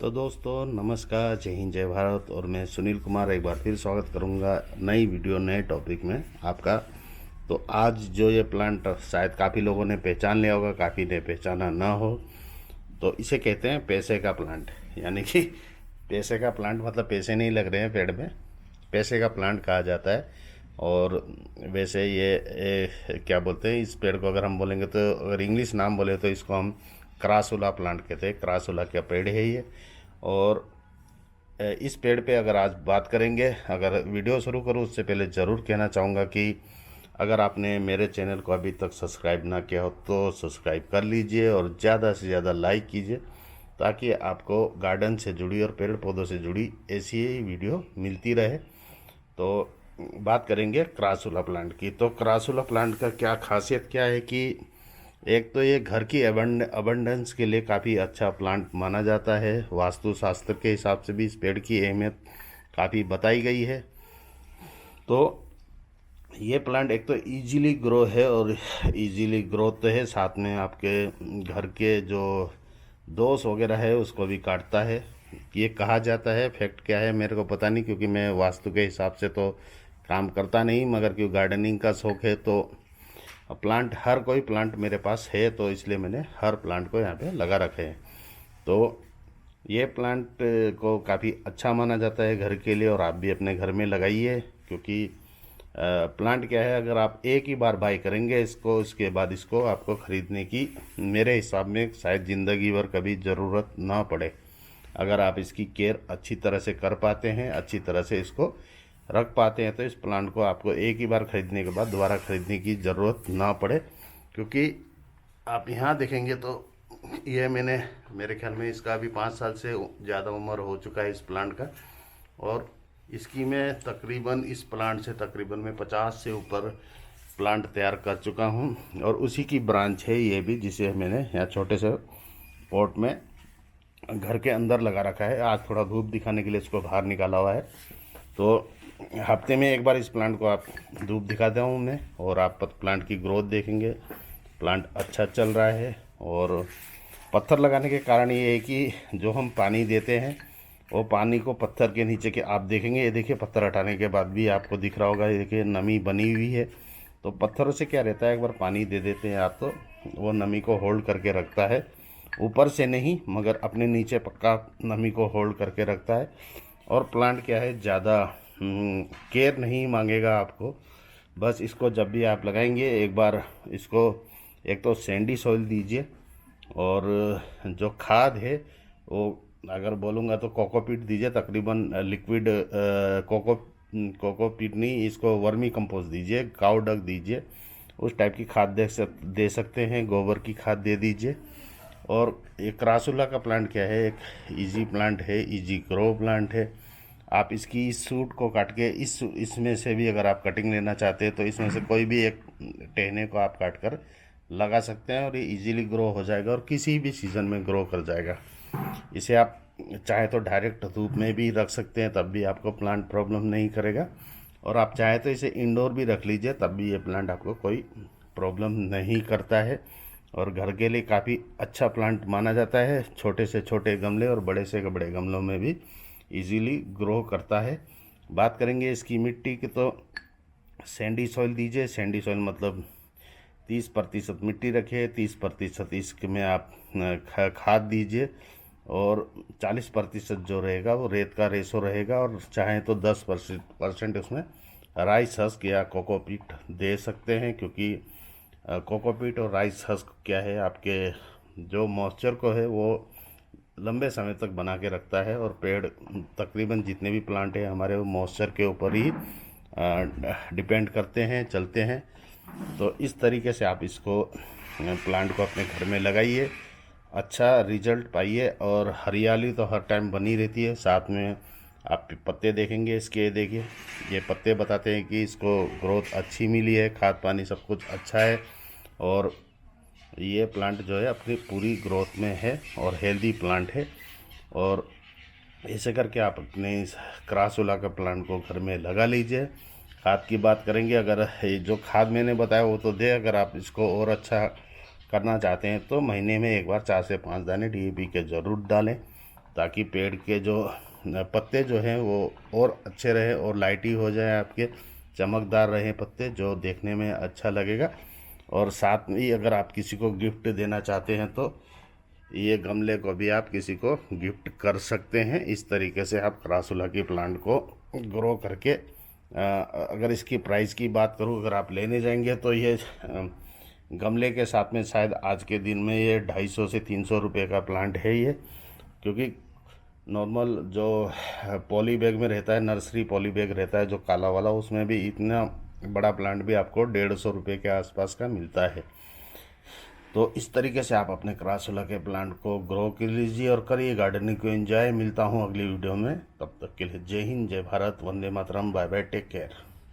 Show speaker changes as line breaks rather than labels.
तो दोस्तों नमस्कार, जय हिंद जय भारत। और मैं सुनील कुमार एक बार फिर स्वागत करूंगा नई वीडियो नए टॉपिक में आपका। तो आज जो ये प्लांट शायद काफ़ी लोगों ने पहचान लिया होगा, काफ़ी ने पहचाना ना हो। तो इसे कहते हैं पैसे का प्लांट। यानी कि पैसे का प्लांट मतलब पैसे नहीं लग रहे हैं पेड़ में, पैसे का प्लांट कहा जाता है। और वैसे क्या बोलते हैं इस पेड़ को, अगर हम बोलेंगे तो अगर इंग्लिश नाम बोले तो इसको हम क्रासुला प्लांट कहते हैं। क्रासुला का पेड़ है ये। और इस पेड़ पे अगर आज बात करेंगे, अगर वीडियो शुरू करूँ उससे पहले ज़रूर कहना चाहूँगा कि अगर आपने मेरे चैनल को अभी तक सब्सक्राइब ना किया हो तो सब्सक्राइब कर लीजिए और ज़्यादा से ज़्यादा लाइक कीजिए, ताकि आपको गार्डन से जुड़ी और पेड़ पौधों से जुड़ी ऐसी ही वीडियो मिलती रहे। तो बात करेंगे क्रासुला प्लांट की। तो क्रासुला प्लांट का क्या खासियत क्या है कि एक तो ये घर की अबंडेंस के लिए काफ़ी अच्छा प्लांट माना जाता है। वास्तु शास्त्र के हिसाब से भी इस पेड़ की अहमियत काफ़ी बताई गई है। तो ये प्लांट एक तो इजीली ग्रो है, और इजीली ग्रोथ तो है, साथ में आपके घर के जो दोष वगैरह है उसको भी काटता है। ये कहा जाता है, फैक्ट क्या है मेरे को पता नहीं, क्योंकि मैं वास्तु के हिसाब से तो काम करता नहीं, मगर क्यों गार्डनिंग का शौक़ है तो प्लांट, हर कोई प्लांट मेरे पास है, तो इसलिए मैंने हर प्लांट को यहाँ पे लगा रखे हैं। तो ये प्लांट को काफ़ी अच्छा माना जाता है घर के लिए, और आप भी अपने घर में लगाइए। क्योंकि प्लांट क्या है, अगर आप एक ही बार बाई करेंगे इसको, इसके बाद इसको आपको ख़रीदने की मेरे हिसाब में शायद ज़िंदगी भर कभी ज़रूरत ना पड़े। अगर आप इसकी केयर अच्छी तरह से कर पाते हैं, अच्छी तरह से इसको रख पाते हैं, तो इस प्लांट को आपको एक ही बार ख़रीदने के बाद दोबारा ख़रीदने की ज़रूरत ना पड़े। क्योंकि आप यहाँ देखेंगे तो ये मेरे ख्याल में इसका अभी 5 साल से ज़्यादा उम्र हो चुका है इस प्लांट का। और इसकी मैं तकरीबन, इस प्लांट से तकरीबन मैं 50 से ऊपर प्लांट तैयार कर चुका हूँ। और उसी की ब्रांच है ये भी, जिसे मैंने यहाँ छोटे से पॉट में घर के अंदर लगा रखा है। आज थोड़ा धूप दिखाने के लिए इसको बाहर निकाला हुआ है। तो हफ्ते में एक बार इस प्लांट को आप धूप दिखाता हूँ मैं, और आप प्लांट की ग्रोथ देखेंगे। प्लांट अच्छा चल रहा है। और पत्थर लगाने के कारण ये है कि जो हम पानी देते हैं वो पानी को पत्थर के नीचे के आप देखेंगे, ये देखिए पत्थर हटाने के बाद भी आपको दिख रहा होगा, ये देखिए नमी बनी हुई है। तो पत्थरों से क्या रहता है, एक बार पानी दे देते हैं आप तो वो नमी को होल्ड करके रखता है, ऊपर से नहीं मगर अपने नीचे पक्का नमी को होल्ड करके रखता है। और प्लांट क्या है, ज़्यादा केयर नहीं मांगेगा आपको। बस इसको जब भी आप लगाएंगे एक बार इसको एक तो सैंडी सॉइल दीजिए, और जो खाद है वो अगर बोलूँगा तो कोकोपीट दीजिए, तकरीबन लिक्विड कोकोपीट नहीं, इसको वर्मी कंपोस्ट दीजिए, काऊ डंग दीजिए, उस टाइप की खाद दे सकते हैं। गोबर की खाद दे दीजिए। और ये क्रासुला का प्लांट क्या है, एक इजी प्लांट है, इजी ग्रो प्लांट है। आप इसकी इस सूट को काट के इसमें से भी अगर आप कटिंग लेना चाहते हैं तो इसमें से कोई भी एक टहने को आप काट कर लगा सकते हैं, और ये इजीली ग्रो हो जाएगा और किसी भी सीज़न में ग्रो कर जाएगा। इसे आप चाहे तो डायरेक्ट धूप में भी रख सकते हैं, तब भी आपको प्लांट प्रॉब्लम नहीं करेगा। और आप चाहे तो इसे इंडोर भी रख लीजिए, तब भी ये प्लांट आपको कोई प्रॉब्लम नहीं करता है। और घर के लिए काफ़ी अच्छा प्लांट माना जाता है। छोटे से छोटे गमले और बड़े से बड़े गमलों में भी इजीली ग्रो करता है। बात करेंगे इसकी मिट्टी की, तो सैंडी सॉइल दीजिए। सैंडी सॉइल मतलब 30% मिट्टी रखिए, 30% इसमें आप खाद दीजिए, और 40% जो रहेगा वो रेत का रेशो रहेगा। और चाहें तो 10% उसमें राइस हस्क या कोकोपीट दे सकते हैं, क्योंकि कोकोपीट और राइस हस्क क्या है, आपके जो मॉइस्चर को है वो लंबे समय तक बना के रखता है। और पेड़ तकरीबन जितने भी प्लांट हैं हमारे, वो मॉइस्चर के ऊपर ही डिपेंड करते हैं, चलते हैं। तो इस तरीके से आप इसको प्लांट को अपने घर में लगाइए, अच्छा रिजल्ट पाइए। और हरियाली तो हर टाइम बनी रहती है। साथ में आप पत्ते देखेंगे इसके, देखिए ये पत्ते बताते हैं कि इसको ग्रोथ अच्छी मिली है, खाद पानी सब कुछ अच्छा है। और ये प्लांट जो है अपनी पूरी ग्रोथ में है और हेल्दी प्लांट है। और ऐसे करके आप अपने इस क्रासुला का प्लांट को घर में लगा लीजिए। खाद की बात करेंगे, अगर ये जो खाद मैंने बताया वो तो दे, अगर आप इसको और अच्छा करना चाहते हैं तो महीने में एक बार 4 से 5 दाने DAP के ज़रूर डालें। ताकि पेड़ के जो पत्ते जो हैं वो और अच्छे रहे और लाइटी हो जाए, आपके चमकदार रहे पत्ते, जो देखने में अच्छा लगेगा। और साथ में ही अगर आप किसी को गिफ्ट देना चाहते हैं तो ये गमले को भी आप किसी को गिफ्ट कर सकते हैं। इस तरीके से आप क्रासुला की प्लांट को ग्रो करके अगर इसकी प्राइस की बात करूं, अगर आप लेने जाएंगे तो ये गमले के साथ में शायद आज के दिन में ये 250 से 300 रुपये का प्लांट है ये, क्योंकि नॉर्मल जो पॉली बैग में रहता है, नर्सरी पॉली बैग रहता है जो काला वाला, उसमें भी इतना बड़ा प्लांट भी आपको 150 रुपये के आसपास का मिलता है। तो इस तरीके से आप अपने क्रासुला के प्लांट को ग्रो कर लीजिए और करिए गार्डनिंग को एंजॉय। मिलता हूँ अगली वीडियो में, तब तक के लिए जय हिंद, जय Bharat, Vande Mataram, bye bye, take care.